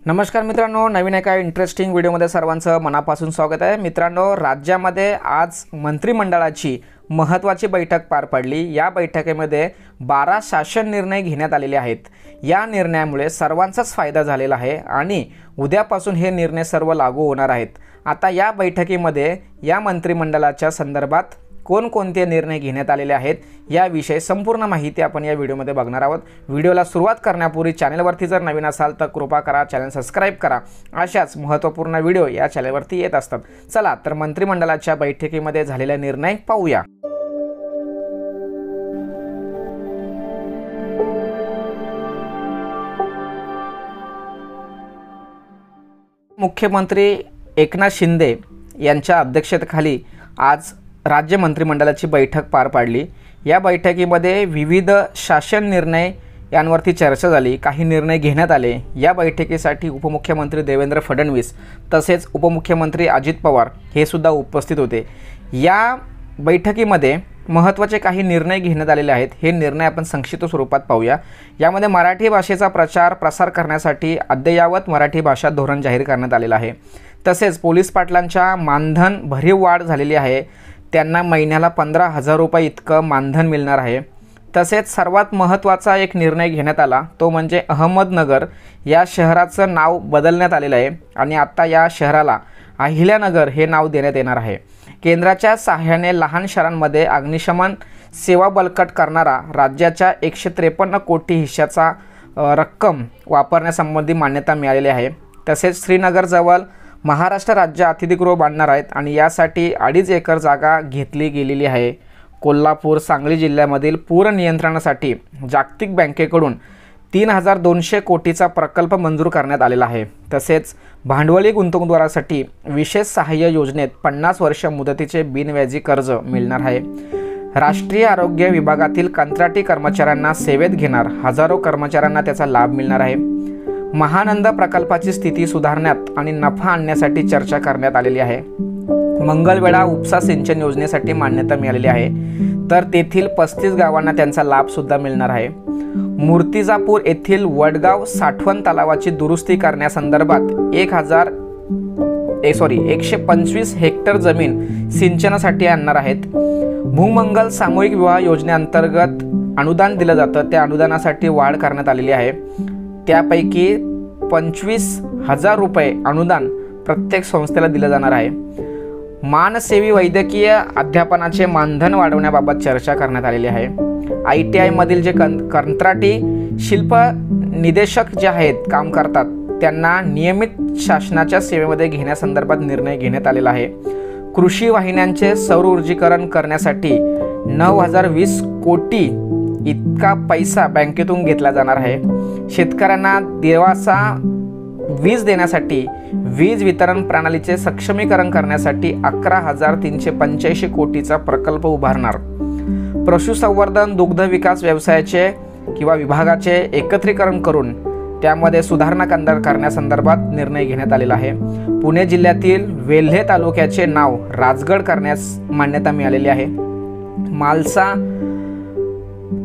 नमस्कार मित्रांनो, नवीन एका इंटरेस्टिंग व्हिडिओमध्ये सर्वांचं मनापासून स्वागत आहे। मित्रांनो, राज्यामध्ये आज मंत्रिमंडळाची महत्त्वाची बैठक पार पडली। या बैठकीमध्ये 12 शासन निर्णय घेण्यात आलेले आहेत। या निर्णयामुळे सर्वांचाच फायदा झालेला आहे आणि उद्यापासून हे निर्णय सर्व लागू होणार आहेत। आता या बैठकीमध्ये या मंत्रिमंडळाच्या संदर्भात कोणकोणते निर्णय घेण्यात आलेले आहेत याविषयी संपूर्ण माहिती आपण या व्हिडिओमध्ये बघणार आहोत। व्हिडिओला सुरुवात करण्यापूर्वी चॅनलवरती जर नवीन असाल तर कृपा करा चॅनल सबस्क्राइब करा। अशाच महत्त्वपूर्ण व्हिडिओ या चॅनलवरती येत असतात। चला तर मंत्रिमंडळाच्या बैठकीमध्ये झालेले निर्णय पाहूया। मुख्यमंत्री एकनाथ शिंदे यांच्या अध्यक्षतेखाली आज राज्य मंत्रिमंडळाची बैठक पार पाडली। या बैठकीमध्ये विविध शासन निर्णय यांवरती चर्चा झाली, काही निर्णय घेण्यात आले। या बैठकीसाठी उपमुख्यमंत्री देवेंद्र फडणवीस तसेच उपमुख्यमंत्री अजित पवार हे सुद्धा उपस्थित होते। या बैठकीमध्ये महत्त्वाचे काही निर्णय घेण्यात आलेले आहेत। हे निर्णय आपण संक्षिप्त स्वरूपात पाहूया। यामध्ये मराठी भाषेचा प्रचार प्रसार करण्यासाठी अद्ययावत मराठी भाषा धोरण जाहीर करण्यात आलेलं आहे। तसेच पोलीस पाटलांच्या मानधन भरीव वाढ झालेली आहे, त्यांना महिन्याला 15,000 रुपये इतकं मानधन मिळणार आहे। तसेच सर्वात महत्त्वाचा एक निर्णय घेण्यात आला तो म्हणजे अहमदनगर या शहराचं नाव बदलण्यात आलेलं आहे आणि आता या शहराला अहिल्यानगर हे नाव देण्यात येणार आहे। केंद्राच्या सहाय्याने लहान शहरांमध्ये अग्निशमन सेवा बळकट करणारा राज्याच्या 153 कोटी हिश्श्याचा रक्कम वापरण्यासंबंधी मान्यता मिळालेली आहे। तसेच श्रीनगरजवळ महाराष्ट्र राज्य अतिथीगृह बांधणार आहेत आणि यासाठी 2.5 एकर जागा घेतली गेलेली आहे। कोल्हापूर सांगली जिल्ह्यामधील पूर नियंत्रणासाठी जागतिक बँकेकडून 3,200 कोटीचा प्रकल्प मंजूर करण्यात आलेला आहे। तसेच भांडवली गुंतवणूकदारासाठी विशेष सहाय्य योजनेत 50 वर्ष मुदतीचे बिनव्याजी कर्ज मिळणार आहे। राष्ट्रीय आरोग्य विभागातील कंत्राटी कर्मचाऱ्यांना सेवेत घेणार हजारो कर्मचाऱ्यांना त्याचा लाभ मिळणार आहे। महानंद प्रकल्पाची स्थिती सुधारण्यात आणि नफा आणण्यासाठी चर्चा करण्यात आलेली आहे। मंगलवेढा उपसा सिंचन योजनेसाठी मान्यता मिळालेली आहे, तर तेथील 35 गावांना त्यांचा लाभ सुद्धा मिळणार आहे। मूर्तिजापूर येथील वडगाव साठवण तलावाची दुरुस्ती करण्यासंदर्भात 125 हेक्टर जमीन सिंचनासाठी आणणार आहेत। भूमंगल सामूहिक विवाह योजनेअंतर्गत अनुदान दिलं जातं, त्या अनुदानासाठी वाढ करण्यात आलेली आहे। त्यापैकी 25,000 रुपये अनुदान प्रत्येक संस्थेला दिलं जाणार आहे। मानसेवी वैद्यकीय अध्यापनाचे मानधन वाढवण्याबाबत चर्चा करण्यात आलेली आहे। ITI मधील जे कंत्राटी शिल्प निदेशक जे आहेत काम करतात त्यांना नियमित शासनाच्या सेवेमध्ये घेण्यासंदर्भात निर्णय घेण्यात आलेला आहे। कृषी वाहिन्यांचे सौर ऊर्जीकरण करण्यासाठी 9,020 कोटी इतका पैसा बँकेतून घेतला जाणार आहे। शेतकऱ्यांना दिवसा वीज देण्यासाठी वीज वितरण प्रणालीचे सक्षमीकरण करण्यासाठी 11,385 कोटीचा प्रकल्प उभारणार। पशुसंवर्धन दुग्ध विकास व्यवसायाचे किंवा विभागाचे एकत्रीकरण करून त्यामध्ये सुधारणा करण्यासंदर्भात निर्णय घेण्यात आलेला आहे। पुणे जिल्ह्यातील वेल्हे तालुक्याचे नाव राजगड करण्यास मान्यता मिळालेली आहे। मालसा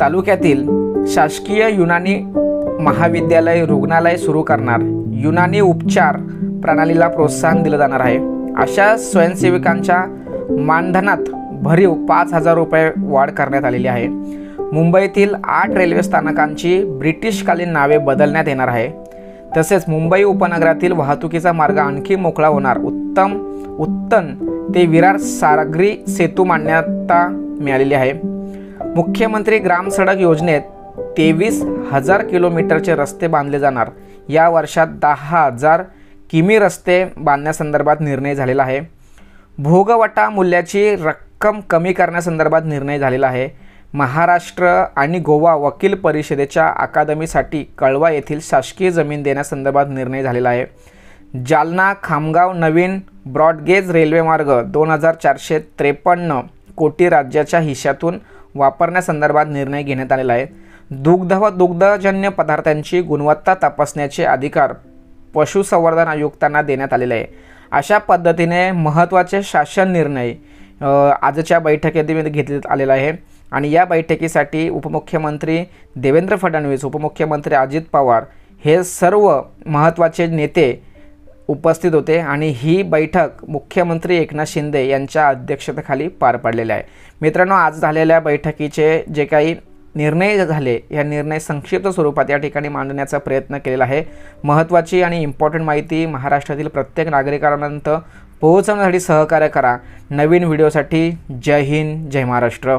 तालुक्यातील शासकीय युनानी महाविद्यालय रुग्णालय सुरू करणार। युनानी उपचार प्रणालीला प्रोत्साहन दिलं जाणार आहे। अशा स्वयंसेवकांच्या मानधनात भरीव 5,000 रुपये वाढ करण्यात आलेली आहे। मुंबईतील 8 रेल्वे स्थानकांची ब्रिटिशकालीन नावे बदलण्यात येणार आहे। तसेच मुंबई उपनगरातील वाहतुकीचा मार्ग आणखी मोकळा होणार। उत्तन ते विरार सागरी सेतू मान्यता मिळालेली आहे। मुख्यमंत्री ग्राम सडक योजनेत 23,000 किलोमीटरचे रस्ते बांधले जाणार। या वर्षात 10,000 किमी रस्ते बांधण्यासंदर्भात निर्णय झालेला आहे। भोगवटा मूल्याची रक्कम कमी करण्यासंदर्भात निर्णय झालेला आहे। महाराष्ट्र आणि गोवा वकील परिषदेच्या अकादमीसाठी कळवा येथील शासकीय जमीन देण्यासंदर्भात निर्णय झालेला आहे। जालना खामगाव नवीन ब्रॉडगेज रेल्वेमार्ग 2,453 कोटी राज्याच्या हिश्श्यातून वापरण्यासंदर्भात निर्णय घेण्यात आलेला आहे। दुग्ध व दुग्धजन्य पदार्थांची गुणवत्ता तपासण्याचे अधिकार पशुसंवर्धन आयुक्तांना देण्यात आलेले आहे। अशा पद्धतीने महत्त्वाचे शासन निर्णय आजच्या बैठकीमध्ये घेतले आलेला आहे आणि या बैठकीसाठी उपमुख्यमंत्री देवेंद्र फडणवीस, उपमुख्यमंत्री अजित पवार हे सर्व महत्त्वाचे नेते उपस्थित होते आणि ही बैठक मुख्यमंत्री एकनाथ शिंदे यांच्या अध्यक्षतेखाली पार पडलेली आहे. मित्रांनो, आज झालेल्या बैठकीचे जे काही निर्णय झाले या निर्णय संक्षिप्त स्वरूपात या ठिकाणी मांडण्याचा प्रयत्न केलेला आहे. महत्त्वाची आणि इम्पॉर्टंट माहिती महाराष्ट्रातील प्रत्येक नागरिकांपर्यंत पोहोचवण्यासाठी सहकार्य करा. नवीन व्हिडिओसाठी जय हिंद, जय महाराष्ट्र.